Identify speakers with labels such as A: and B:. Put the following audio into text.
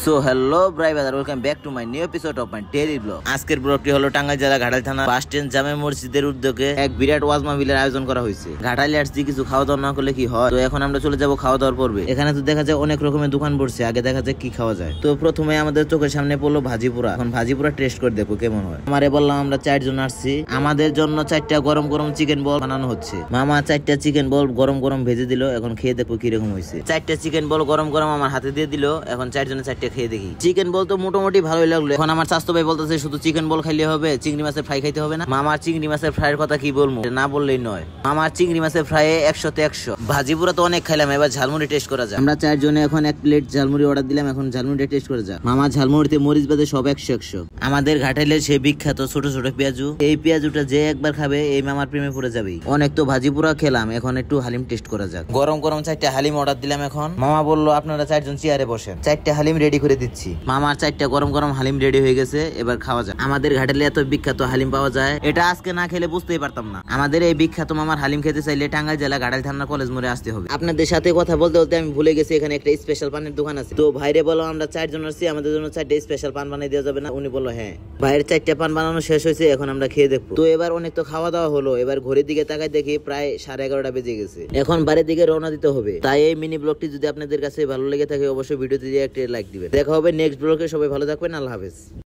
A: So hello ব্রাইভার, welcome back to my new episode of my daily blog. আজকের ব্লগটি হলো টাঙ্গাইল জেলা ঘাটাইল থানা বাস স্ট্যান্ড জামে মসজিদের উদ্যোগে এক বিরাট ওয়াজ মাহফিলের আয়োজন করা হয়েছে। ঘাটাইলে আসছি, কিছু খাওয়া দাওয়া না করলে কি হয়। তো এখন আমরা চলে যাবো খাওয়া দাওয়ার পর্বে। এখানে তো দেখা যায় অনেক রকমের দোকান বসছে, আগে দেখা যায় কি খাওয়া যায়। তো প্রথমে আমাদের চোখের সামনে পড়লো ভাজিপুরা। এখন ভাজিপুরা টেস্ট করে দেখো কেমন হয়। আমারে বললাম আমরা 4 জন আসছি, আমাদের জন্য 4টা গরম গরম চিকেন বল বানানো হচ্ছে। মামা 4টা চিকেন বল গরম গরম ভেজে দিল, এখন খেয়ে দেখো কিরকম হয়েছে। 4টা চিকেন বল গরম গরম আমার হাতে দিয়ে দিল, এখন 4 জনে 4টা খেয়ে দেখি। চিকেন বল তো মোটামুটি ভালোই লাগলো। এখন আমার স্বাস্থ্য ভাই বলতেছে শুধু চিকেন বল খাইলে হবে, চিংড়ি মাছের ফ্রাই খাইতে হবে না। মামার চিংড়ি মাছের ফ্রাইয়ের কথা কি বলবো, না বললেই নয়। মামার চিংড়ি মাছের ফ্রাই 100তে 100। ভাজিপুরা তো অনেক খাইলাম, এবার ঝালমুড়ি টেস্ট করা যায়। আমরা 4 জনে এখন 1 প্লেট ঝালমুড়ি অর্ডার দিলাম, এখন ঝালমুড়ি টেস্ট করা যায়। মামা ঝালমুড়িতে মরিচ বাদে সব 100-100। আমাদের ঘাটাইলের সেই বিখ্যাত ছোট ছোট পেঁয়াজু, এই পেঁয়াজুটা যে একবার খাবে এই মামার প্রেমে পড়ে যাবে। অনেক তো ভাজিপুরা খেলাম, এখন একটু হালিম টেস্ট করা যাক। গরম গরম 4টা হালিম অর্ডার দিলাম। এখন মামা বললো আপনারা 4 জন চেয়ারে বসেন, 4টা হালিম রেডি করে দিচ্ছি। মামার 4টা গরম গরম হালিম রেডি হয়ে গেছে, এবার খাওয়া যায়। আমাদের ঘাটাইলে এত বিখ্যাত হালিম পাওয়া যায়, এটা আজকে না খেলে বুঝতেই পারতাম না। আমাদের এই বিখ্যাত মামার হালিম খেতে চাইলে টাঙ্গাইল জেলা ঘাটাইল থানা কলেজ মোড়ে আসতে হবে। আপনাদের সাথে কথা বলতে বলতে আমি ভুলে গেছি এখানে একটা স্পেশাল পানের দোকান আছে। তো ভাইরে বলো আমরা 4 জন আসছি, আমাদের জন্য 4টা স্পেশাল পান বানিয়ে দেওয়া যাবে না? উনি বললো হ্যাঁ। ভাইয়ের 4টা পান বানানো শেষ হয়েছে, এখন আমরা খেয়ে দেখবো। তো এবার অনেক তো খাওয়া দাওয়া হলো, এবার ঘড়ির দিকে তাকাই দেখি প্রায় 11:30 বেজে গেছে। এখন বাড়ির দিকে রওনা দিতে হবে। তাই এই মিনি ব্লগটি যদি আপনাদের কাছে ভালো লেগে থাকে অবশ্যই ভিডিওতে দিয়ে একটা লাইক দিবেন। দেখা হবে নেক্সট ব্লগে, সবাই ভালো থাকবেন, আল্লাহ হাফেজ।